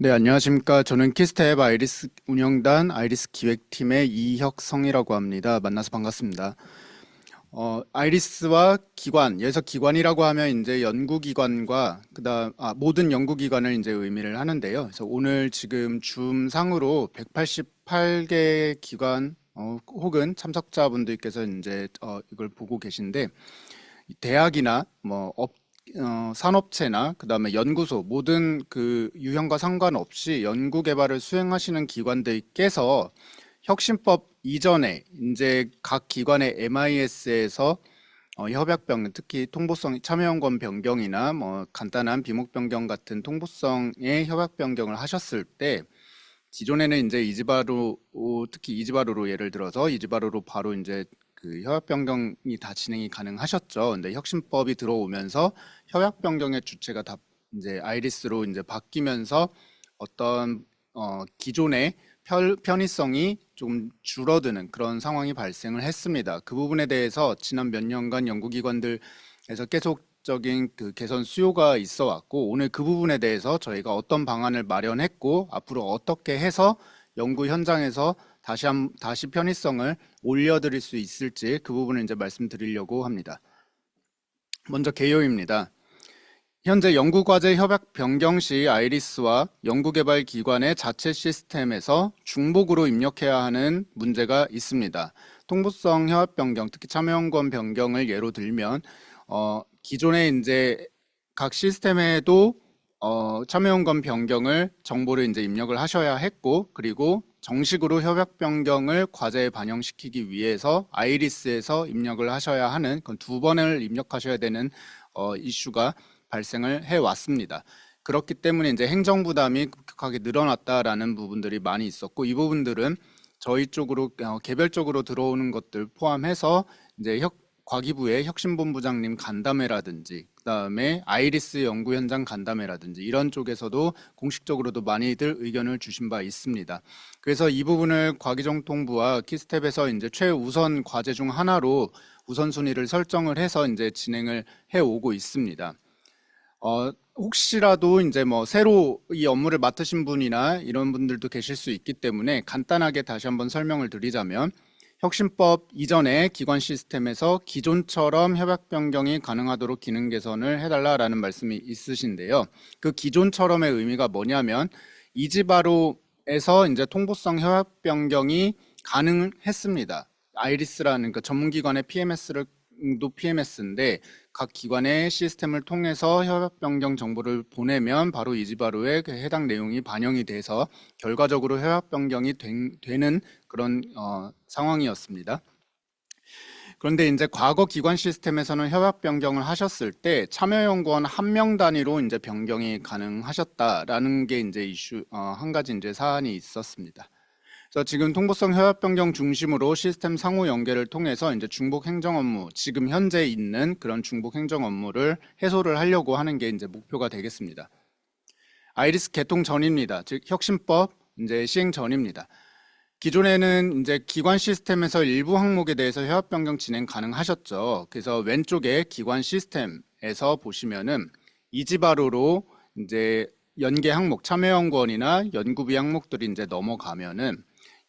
네, 안녕하십니까. 저는 키스텝 아이리스 운영단 아이리스 기획팀의 이혁성이라고 합니다. 만나서 반갑습니다. 아이리스와 기관, 여기서 기관이라고 하면 이제 연구기관과 모든 연구기관을 이제 의미를 하는데요. 그래서 오늘 지금 줌 상으로 188개 기관, 혹은 참석자분들께서 이제 이걸 보고 계신데, 대학이나 산업체나 그다음에 연구소 모든 그 유형과 상관없이 연구 개발을 수행하시는 기관들께서 혁신법 이전에 이제 각 기관의 MIS에서 협약 변경, 특히 통보성 참여연권 변경이나 간단한 비목 변경 같은 통보성의 협약 변경을 하셨을 때 기존에는 이제 이지바로, 특히 이지바로로 예를 들어서 이지바로로 바로 이제 그 협약 변경이 다 진행이 가능하셨죠. 근데 혁신법이 들어오면서 협약 변경의 주체가 다 이제 아이리스로 이제 바뀌면서 어떤 기존의 편의성이 좀 줄어드는 그런 상황이 발생을 했습니다. 그 부분에 대해서 지난 몇 년간 연구기관들에서 계속적인 그 개선 수요가 있어 왔고, 오늘 그 부분에 대해서 저희가 어떤 방안을 마련했고 앞으로 어떻게 해서 연구 현장에서 다시 편의성을 올려드릴 수 있을지 그 부분을 이제 말씀드리려고 합니다. 먼저 개요입니다. 현재 연구과제 협약 변경 시 아이리스와 연구개발기관의 자체 시스템에서 중복으로 입력해야 하는 문제가 있습니다. 통보성 협약 변경, 특히 참여연권 변경을 예로 들면 기존에 이제 각 시스템에도 참여연권 변경을 정보를 이제 입력을 하셔야 했고, 그리고 정식으로 협약 변경을 과제에 반영시키기 위해서 아이리스에서 입력을 하셔야 하는 그건 두 번을 입력하셔야 되는 이슈가 발생을 해 왔습니다. 그렇기 때문에 이제 행정 부담이 급격하게 늘어났다라는 부분들이 많이 있었고, 이 부분들은 저희 쪽으로 개별적으로 들어오는 것들 포함해서 이제 과기부의 혁신본부장님 간담회라든지 그다음에 아이리스 연구 현장 간담회라든지 이런 쪽에서도 공식적으로도 많이들 의견을 주신 바 있습니다. 그래서 이 부분을 과기정통부와 키스텝에서 이제 최우선 과제 중 하나로 우선순위를 설정을 해서 이제 진행을 해 오고 있습니다. 혹시라도 이제 새로 이 업무를 맡으신 분이나 이런 분들도 계실 수 있기 때문에 간단하게 다시 한번 설명을 드리자면, 혁신법 이전의 기관 시스템에서 기존처럼 협약 변경이 가능하도록 기능 개선을 해달라라는 말씀이 있으신데요. 그 기존처럼의 의미가 뭐냐면 이지바로에서 이제 통보성 협약 변경이 가능했습니다. 아이리스라는 그 전문기관의 PMS도 PMS인데 각 기관의 시스템을 통해서 협약 변경 정보를 보내면 바로 이지바로에 그 해당 내용이 반영이 돼서 결과적으로 협약 변경이 되는 그런 상황이었습니다. 그런데 이제 과거 기관 시스템에서는 협약 변경을 하셨을 때 참여연구원 한 명 단위로 이제 변경이 가능하셨다라는 게 이제 한 가지 이제 사안이 있었습니다. 그래서 지금 통보성 협약 변경 중심으로 시스템 상호 연계를 통해서 이제 중복 행정 업무, 지금 현재 있는 그런 중복 행정 업무를 해소를 하려고 하는 게 이제 목표가 되겠습니다. 아이리스 개통 전입니다. 즉 혁신법 이제 시행 전입니다. 기존에는 이제 기관 시스템에서 일부 항목에 대해서 협약 변경 진행 가능하셨죠. 그래서 왼쪽에 기관 시스템에서 보시면은 이지바로로 이제 연계 항목, 참여연구원이나 연구비 항목들이 이제 넘어가면은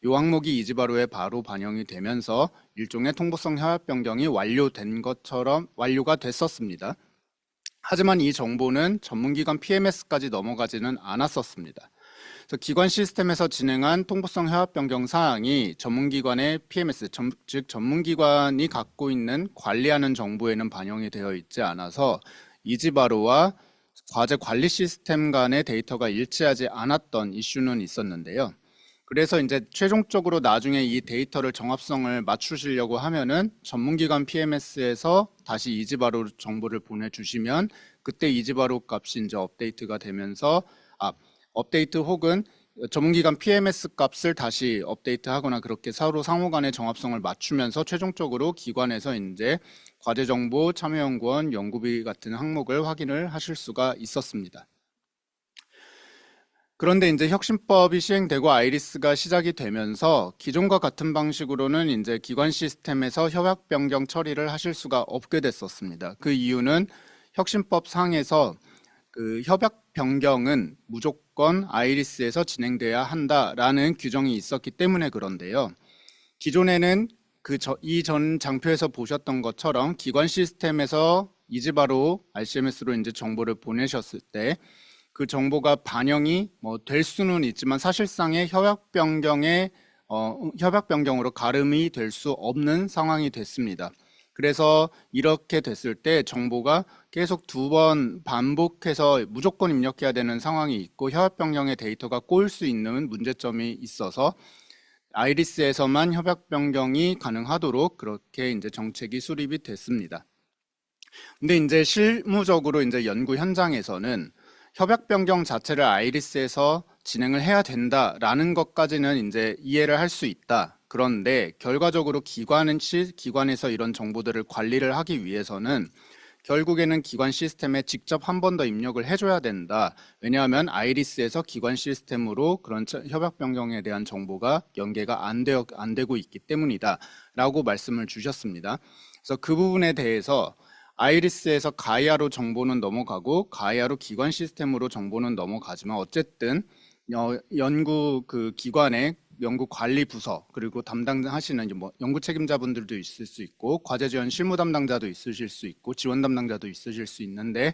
이 항목이 이지바로에 바로 반영이 되면서 일종의 통보성 협약 변경이 완료가 됐었습니다. 하지만 이 정보는 전문기관 PMS까지 넘어가지는 않았었습니다. 그래서 기관 시스템에서 진행한 통보성 협약 변경 사항이 전문기관의 PMS, 즉 전문기관이 갖고 있는 관리하는 정보에는 반영이 되어 있지 않아서 이지바로와 과제 관리 시스템 간의 데이터가 일치하지 않았던 이슈는 있었는데요. 그래서 이제 최종적으로 나중에 이 데이터를 정합성을 맞추시려고 하면은 전문기관 PMS에서 다시 이지바로 정보를 보내주시면 그때 이지바로 값이 이제 업데이트가 되면서 업데이트 혹은 전문기관 PMS 값을 다시 업데이트하거나 그렇게 서로 상호 간의 정합성을 맞추면서 최종적으로 기관에서 이제 과제정보, 참여연구원, 연구비 같은 항목을 확인을 하실 수가 있었습니다. 그런데 이제 혁신법이 시행되고 아이리스가 시작이 되면서 기존과 같은 방식으로는 이제 기관 시스템에서 협약 변경 처리를 하실 수가 없게 됐었습니다. 그 이유는 혁신법 상에서 그 협약 변경은 무조건 아이리스에서 진행돼야 한다라는 규정이 있었기 때문에 그런데요. 기존에는 이전 장표에서 보셨던 것처럼 기관 시스템에서 이지바로 RCMS로 이제 정보를 보내셨을 때 그 정보가 반영이 뭐 될 수는 있지만 사실상의 협약 변경으로 가름이 될 수 없는 상황이 됐습니다. 그래서 이렇게 됐을 때 정보가 계속 2번 반복해서 무조건 입력해야 되는 상황이 있고 협약 변경의 데이터가 꼬일 수 있는 문제점이 있어서 아이리스에서만 협약 변경이 가능하도록 그렇게 이제 정책이 수립이 됐습니다. 근데 이제 실무적으로 이제 연구 현장에서는 협약 변경 자체를 아이리스에서 진행을 해야 된다라는 것까지는 이제 이해를 할 수 있다. 그런데 결과적으로 기관에서 이런 정보들을 관리를 하기 위해서는 결국에는 기관 시스템에 직접 한 번 더 입력을 해줘야 된다. 왜냐하면 아이리스에서 기관 시스템으로 그런 협약 변경에 대한 정보가 연계가 안 되고 있기 때문이다. 라고 말씀을 주셨습니다. 그래서 그 부분에 대해서 아이리스에서 가이아로 정보는 넘어가고 가이아로 기관 시스템으로 정보는 넘어가지만 어쨌든 연구 그 기관의 연구 관리 부서 그리고 담당하시는 뭐 연구 책임자분들도 있을 수 있고 과제 지원 실무 담당자도 있으실 수 있고 지원 담당자도 있으실 수 있는데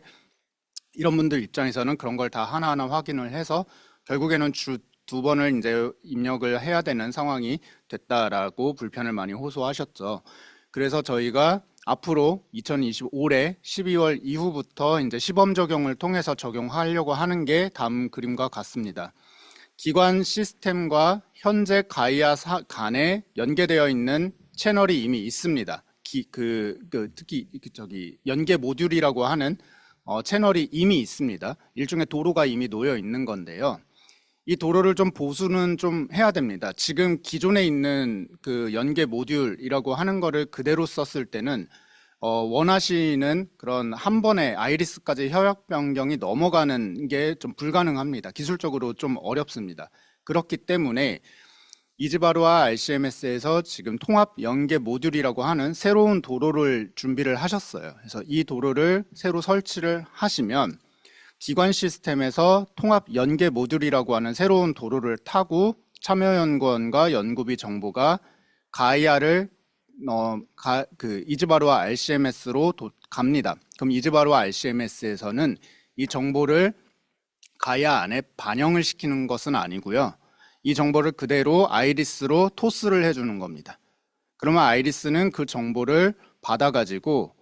이런 분들 입장에서는 그런 걸 다 하나하나 확인을 해서 결국에는 주 2번을 이제 입력을 해야 되는 상황이 됐다라고 불편을 많이 호소하셨죠. 그래서 저희가 앞으로 2025년 12월 이후부터 이제 시범 적용을 통해서 적용하려고 하는 게 다음 그림과 같습니다. 기관 시스템과 현재 가이아 간에 연계되어 있는 채널이 이미 있습니다. 특히 연계 모듈이라고 하는 채널이 이미 있습니다. 일종의 도로가 이미 놓여 있는 건데요. 이 도로를 좀 보수는 좀 해야 됩니다. 지금 기존에 있는 그 연계 모듈이라고 하는 거를 그대로 썼을 때는 원하시는 그런 한 번에 아이리스까지 협약 변경이 넘어가는 게 좀 불가능합니다. 기술적으로 좀 어렵습니다. 그렇기 때문에 이지바루와 RCMS에서 지금 통합 연계 모듈이라고 하는 새로운 도로를 준비를 하셨어요. 그래서 이 도로를 새로 설치를 하시면 기관 시스템에서 통합 연계 모듈이라고 하는 새로운 도로를 타고 참여연구원과 연구비 정보가 가이아를 이즈바루와 RCMS로 갑니다. 그럼 이즈바루와 RCMS에서는 이 정보를 가이아 안에 반영을 시키는 것은 아니고요. 이 정보를 그대로 아이리스로 토스를 해주는 겁니다. 그러면 아이리스는 그 정보를 받아가지고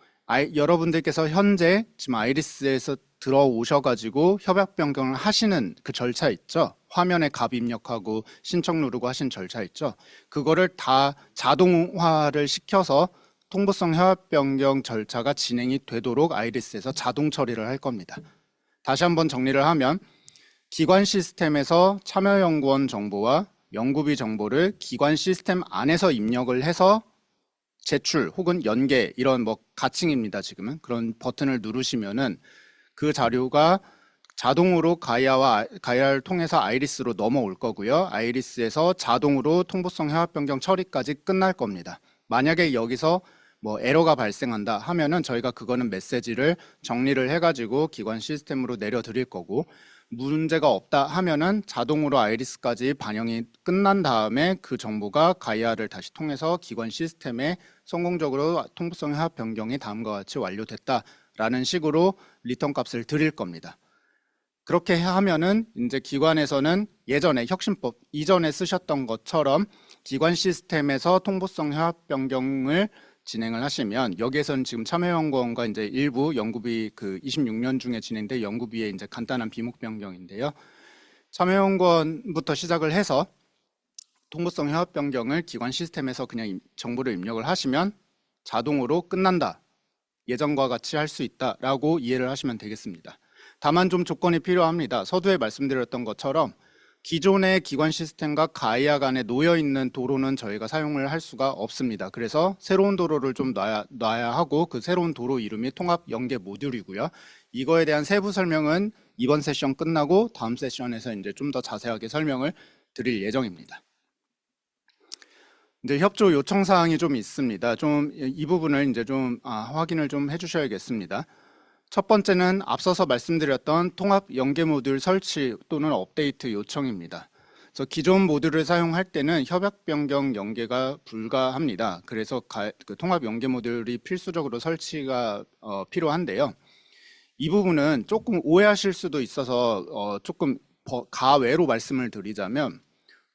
여러분들께서 현재 지금 아이리스에서 들어오셔가지고 협약 변경을 하시는 그 절차 있죠? 화면에 값 입력하고 신청 누르고 하신 절차 있죠? 그거를 다 자동화를 시켜서 통보성 협약 변경 절차가 진행이 되도록 아이리스에서 자동 처리를 할 겁니다. 다시 한번 정리를 하면 기관 시스템에서 참여연구원 정보와 연구비 정보를 기관 시스템 안에서 입력을 해서 제출 혹은 연계 이런 뭐 가칭입니다. 지금은 그런 버튼을 누르시면은 그 자료가 자동으로 가이아를 통해서 아이리스로 넘어올 거고요. 아이리스에서 자동으로 통보성 협약 변경 처리까지 끝날 겁니다. 만약에 여기서 뭐 에러가 발생한다 하면은 저희가 그거는 메시지를 정리를 해가지고 기관 시스템으로 내려드릴 거고 문제가 없다 하면은 자동으로 아이리스까지 반영이 끝난 다음에 그 정보가 가이아를 다시 통해서 기관 시스템에 성공적으로 통보성 협약 변경이 다음과 같이 완료됐다라는 식으로 리턴 값을 드릴 겁니다. 그렇게 하면은 이제 기관에서는 예전에 혁신법 이전에 쓰셨던 것처럼 기관 시스템에서 통보성 협약 변경을 진행을 하시면 여기에서는 지금 참여연구원과 이제 일부 연구비 그 26년 중에 진행된 연구비의 이제 간단한 비목 변경인데요. 참여연구원부터 시작을 해서 통보성 협약 변경을 기관 시스템에서 그냥 정보를 입력을 하시면 자동으로 끝난다. 예전과 같이 할 수 있다라고 이해를 하시면 되겠습니다. 다만 좀 조건이 필요합니다. 서두에 말씀드렸던 것처럼 기존의 기관 시스템과 가이아 간에 놓여 있는 도로는 저희가 사용을 할 수가 없습니다. 그래서 새로운 도로를 좀 놔야 하고 그 새로운 도로 이름이 통합 연계 모듈이고요. 이거에 대한 세부 설명은 이번 세션 끝나고 다음 세션에서 이제 좀 더 자세하게 설명을 드릴 예정입니다. 이제 협조 요청 사항이 좀 있습니다. 좀 이 부분을 이제 좀 확인을 좀 해주셔야겠습니다. 첫 번째는 앞서서 말씀드렸던 통합 연계 모듈 설치 또는 업데이트 요청입니다. 그래서 기존 모듈을 사용할 때는 협약 변경 연계가 불가합니다. 그래서 그 통합 연계 모듈이 필수적으로 설치가 필요한데요. 이 부분은 조금 오해하실 수도 있어서 조금 가외로 말씀을 드리자면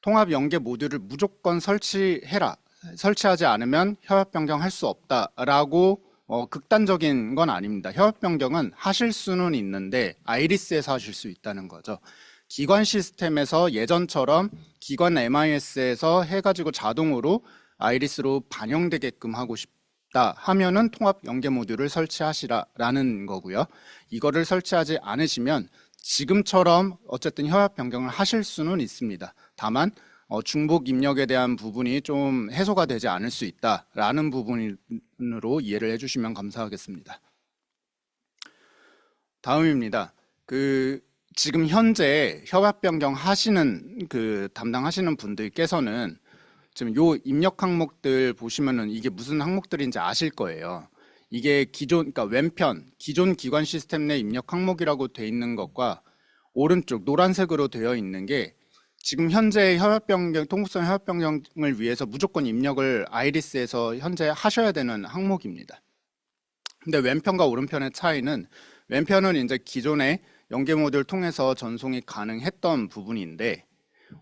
통합 연계 모듈을 무조건 설치해라. 설치하지 않으면 협약 변경할 수 없다라고 극단적인 건 아닙니다. 협약 변경은 하실 수는 있는데 아이리스에서 하실 수 있다는 거죠. 기관 시스템에서 예전처럼 기관 MIS에서 해가지고 자동으로 아이리스로 반영되게끔 하고 싶다 하면은 통합 연계 모듈을 설치하시라라는 거고요. 이거를 설치하지 않으시면 지금처럼 어쨌든 협약 변경을 하실 수는 있습니다. 다만 중복 입력에 대한 부분이 좀 해소가 되지 않을 수 있다라는 부분으로 이해를 해주시면 감사하겠습니다. 다음입니다. 지금 현재 협약 변경 하시는 담당하시는 분들께서는 지금 요 입력 항목들 보시면은 이게 무슨 항목들인지 아실 거예요. 이게 그러니까 왼편 기존 기관 시스템 내 입력 항목이라고 되어 있는 것과 오른쪽 노란색으로 되어 있는 게 지금 현재 협약 변경, 통합성 협약 변경을 위해서 무조건 입력을 아이리스에서 현재 하셔야 되는 항목입니다. 근데 왼편과 오른편의 차이는 왼편은 이제 기존의 연계 모듈 통해서 전송이 가능했던 부분인데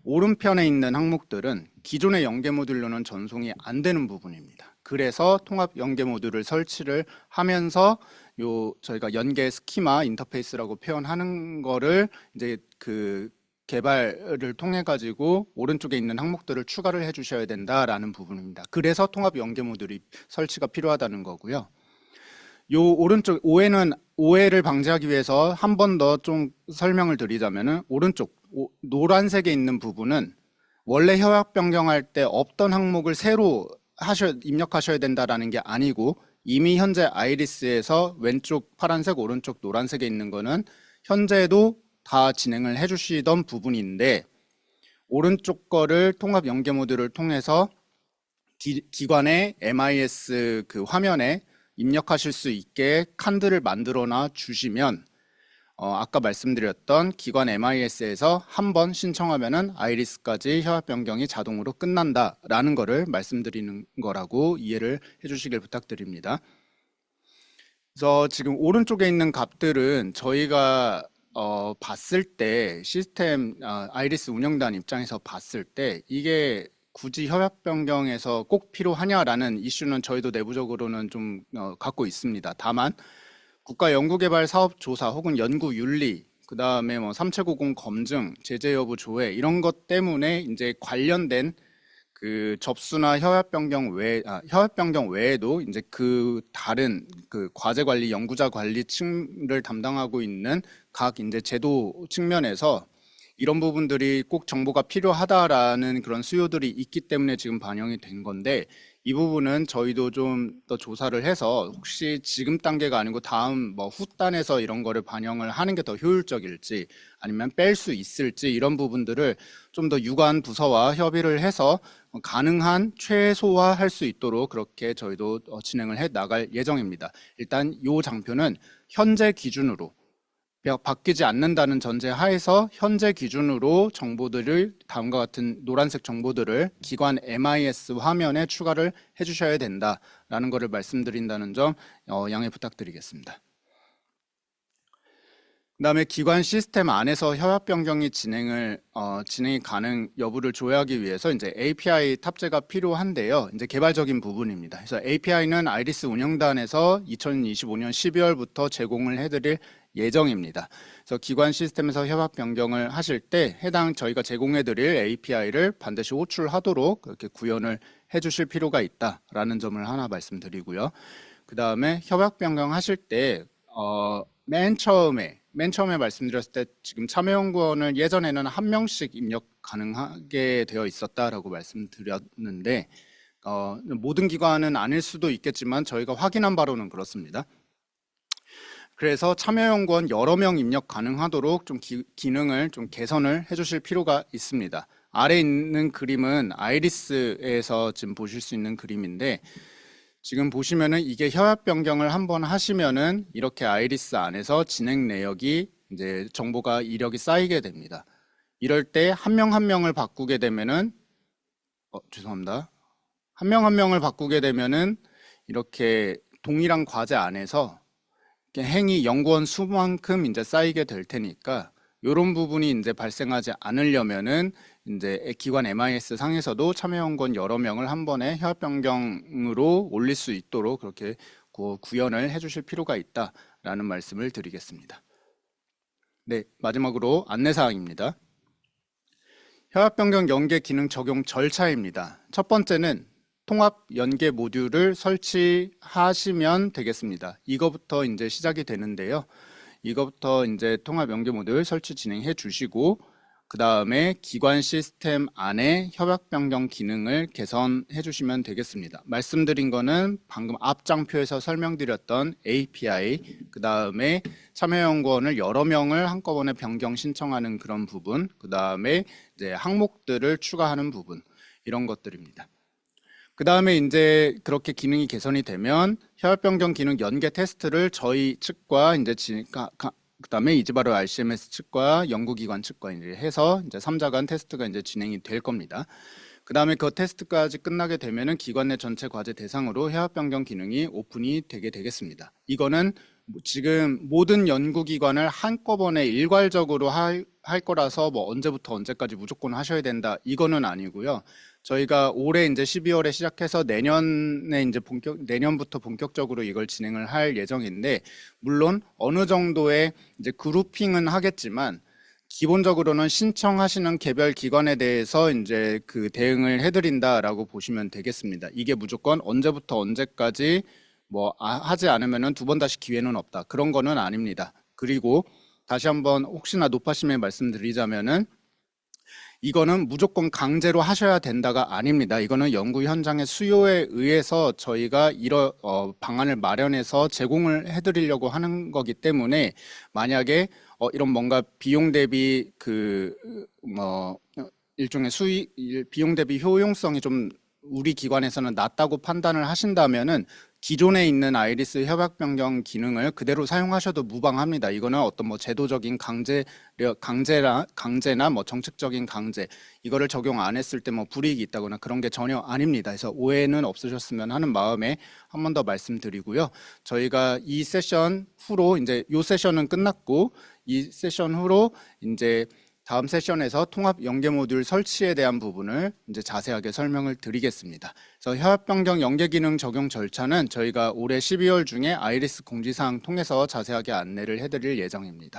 오른편에 있는 항목들은 기존의 연계 모듈로는 전송이 안 되는 부분입니다. 그래서 통합 연계 모듈을 설치를 하면서 저희가 연계 스키마 인터페이스라고 표현하는 거를 이제 개발을 통해 가지고 오른쪽에 있는 항목들을 추가를 해 주셔야 된다라는 부분입니다. 그래서 통합 연계 모듈이 설치가 필요하다는 거고요. 요 오른쪽 오해를 방지하기 위해서 한 번 더 좀 설명을 드리자면은 오른쪽 노란색에 있는 부분은 원래 협약 변경할 때 없던 항목을 새로 입력하셔야 된다라는 게 아니고 이미 현재 아이리스에서 왼쪽 파란색 오른쪽 노란색에 있는 거는 현재도 다 진행을 해주시던 부분인데 오른쪽 거를 통합 연계 모듈을 통해서 기관의 MIS 화면에 입력하실 수 있게 칸들을 만들어놔 주시면 아까 말씀드렸던 기관 MIS에서 한번 신청하면은 아이리스까지 협약 변경이 자동으로 끝난다라는 거를 말씀드리는 거라고 이해를 해주시길 부탁드립니다. 그래서 지금 오른쪽에 있는 값들은 저희가 봤을 때 시스템 아이리스 운영단 입장에서 봤을 때 이게 굳이 협약 변경에서 꼭 필요하냐라는 이슈는 저희도 내부적으로는 좀 갖고 있습니다. 다만 국가연구개발사업조사 혹은 연구윤리 그다음에 삼체고공 검증, 제재 여부 조회 이런 것 때문에 이제 관련된 접수나 협약 변경 외에도 이제 다른 과제 관리, 연구자 관리 층을 담당하고 있는 각 이제 제도 측면에서 이런 부분들이 꼭 정보가 필요하다라는 그런 수요들이 있기 때문에 지금 반영이 된 건데 이 부분은 저희도 좀 더 조사를 해서 혹시 지금 단계가 아니고 다음 후단에서 이런 거를 반영을 하는 게 더 효율적일지 아니면 뺄 수 있을지 이런 부분들을 좀 더 유관 부서와 협의를 해서 가능한 최소화할 수 있도록 그렇게 저희도 진행을 해 나갈 예정입니다. 일단 이 장표는 현재 기준으로 바뀌지 않는다는 전제 하에서 현재 기준으로 정보들을 다음과 같은 노란색 정보들을 기관 MIS 화면에 추가를 해주셔야 된다라는 것을 말씀드린다는 점 양해 부탁드리겠습니다. 그다음에 기관 시스템 안에서 협약 변경이 진행이 가능 여부를 조회하기 위해서 이제 API 탑재가 필요한데요. 이제 개발적인 부분입니다. 그래서 API는 아이리스 운영단에서 2025년 12월부터 제공을 해드릴 예정입니다. 그래서 기관 시스템에서 협약 변경을 하실 때 해당 저희가 제공해드릴 API를 반드시 호출하도록 그렇게 구현을 해주실 필요가 있다라는 점을 하나 말씀드리고요. 그 다음에 협약 변경하실 때 맨 처음에 말씀드렸을 때 지금 참여연구원을 예전에는 한 명씩 입력 가능하게 되어 있었다라고 말씀드렸는데 모든 기관은 아닐 수도 있겠지만 저희가 확인한 바로는 그렇습니다. 그래서 참여연구원 여러 명 입력 가능하도록 좀 기능을 좀 개선을 해주실 필요가 있습니다. 아래 있는 그림은 아이리스에서 지금 보실 수 있는 그림인데 지금 보시면은 이게 협약 변경을 한번 하시면은 이렇게 아이리스 안에서 진행 내역이 이제 정보가 이력이 쌓이게 됩니다. 이럴 때 한 명 한 명을 바꾸게 되면은 죄송합니다. 한 명 한 명을 바꾸게 되면은 이렇게 동일한 과제 안에서 이렇게 행위 연구원 수만큼 이제 쌓이게 될 테니까 이런 부분이 이제 발생하지 않으려면은 이제 기관 MIS 상에서도 참여연구원 여러 명을 한 번에 협약 변경으로 올릴 수 있도록 그렇게 구현을 해주실 필요가 있다라는 말씀을 드리겠습니다. 네, 마지막으로 안내사항입니다. 협약 변경 연계 기능 적용 절차입니다. 첫 번째는 통합 연계 모듈을 설치하시면 되겠습니다. 이거부터 이제 시작이 되는데요. 이거부터 이제 통합 연계 모듈 설치 진행해 주시고 그 다음에 기관 시스템 안에 협약 변경 기능을 개선해 주시면 되겠습니다. 말씀드린 거는 방금 앞장표에서 설명드렸던 API, 그 다음에 참여연구원을 여러 명을 한꺼번에 변경 신청하는 그런 부분, 그 다음에 이제 항목들을 추가하는 부분, 이런 것들입니다. 그 다음에 이제 그렇게 기능이 개선이 되면 협약 변경 기능 연계 테스트를 저희 측과 이제 그 다음에 이지바로 RCMS 측과 연구기관 측과 이제 해서 이제 3자 간 테스트가 이제 진행이 될 겁니다. 그 다음에 그 테스트까지 끝나게 되면은 기관 내 전체 과제 대상으로 협약 변경 기능이 오픈이 되게 되겠습니다. 이거는 지금 모든 연구기관을 한꺼번에 일괄적으로 할 거라서 뭐 언제부터 언제까지 무조건 하셔야 된다 이거는 아니고요. 저희가 올해 이제 12월에 시작해서 내년에 이제 내년부터 본격적으로 이걸 진행을 할 예정인데, 물론 어느 정도의 이제 그룹핑은 하겠지만 기본적으로는 신청하시는 개별 기관에 대해서 이제 그 대응을 해드린다라고 보시면 되겠습니다. 이게 무조건 언제부터 언제까지 뭐 하지 않으면은 두 번 다시 기회는 없다, 그런 거는 아닙니다. 그리고 다시 한번 혹시나 노파심에 말씀드리자면은 이거는 무조건 강제로 하셔야 된다가 아닙니다. 이거는 연구 현장의 수요에 의해서 저희가 이런 방안을 마련해서 제공을 해드리려고 하는 거기 때문에, 만약에 이런 뭔가 비용 대비 일종의 비용 대비 효용성이 좀 우리 기관에서는 낮다고 판단을 하신다면은 기존에 있는 아이리스 협약 변경 기능을 그대로 사용하셔도 무방합니다. 이거는 어떤 뭐 제도적인 강제나 뭐 정책적인 강제, 이거를 적용 안 했을 때 뭐 불이익이 있다거나 그런 게 전혀 아닙니다. 그래서 오해는 없으셨으면 하는 마음에 한 번 더 말씀드리고요. 저희가 이 세션 후로 이제 요 세션은 끝났고 이 세션 후로 이제 다음 세션에서 통합 연계 모듈 설치에 대한 부분을 이제 자세하게 설명을 드리겠습니다. 그래서 협약 변경 연계 기능 적용 절차는 저희가 올해 12월 중에 아이리스 공지사항 통해서 자세하게 안내를 해드릴 예정입니다.